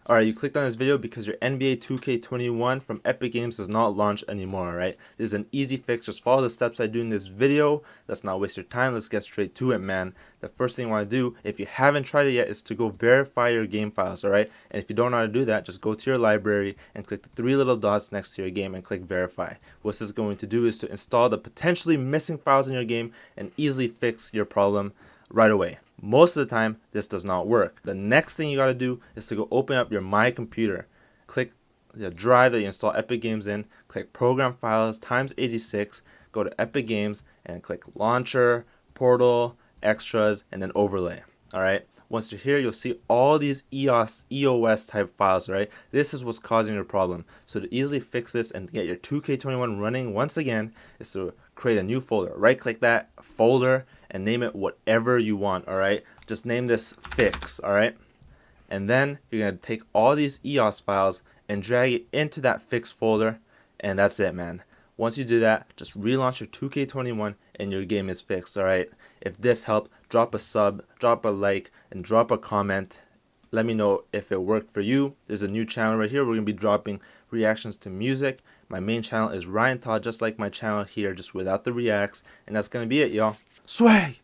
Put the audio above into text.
Alright, you clicked on this video because your NBA 2K21 from Epic Games does not launch anymore, alright? This is an easy fix. Just follow the steps I do in this video. Let's not waste your time. Let's get straight to it, man. The first thing you want to do, if you haven't tried it yet, is to go verify your game files, alright? And if you don't know how to do that, just go to your library and click the three little dots next to your game and click verify. What this is going to do is to install the potentially missing files in your game and easily fix your problem right away. Most of the time, this does not work. The next thing you gotta do is to go open up your My Computer. Click the drive that you install Epic Games in, click Program Files times 86, go to Epic Games, and click Launcher, Portal, Extras, and then Overlay. Alright? Once you're here, you'll see all these EOS type files, right? This is what's causing your problem. So to easily fix this and get your 2K21 running once again is to create a new folder. Right click that folder and name it whatever you want, alright? Just name this fix, alright? And then you're going to take all these EOS files and drag it into that fix folder, and that's it, man. Once you do that, just relaunch your 2K21 and your game is fixed, alright? If this helped, drop a sub, drop a like, and drop a comment. Let me know if it worked for you. There's a new channel right here. We're going to be dropping reactions to music. My main channel is Ryan Todd, just like my channel here, just without the reacts. And that's going to be it, y'all. Swag!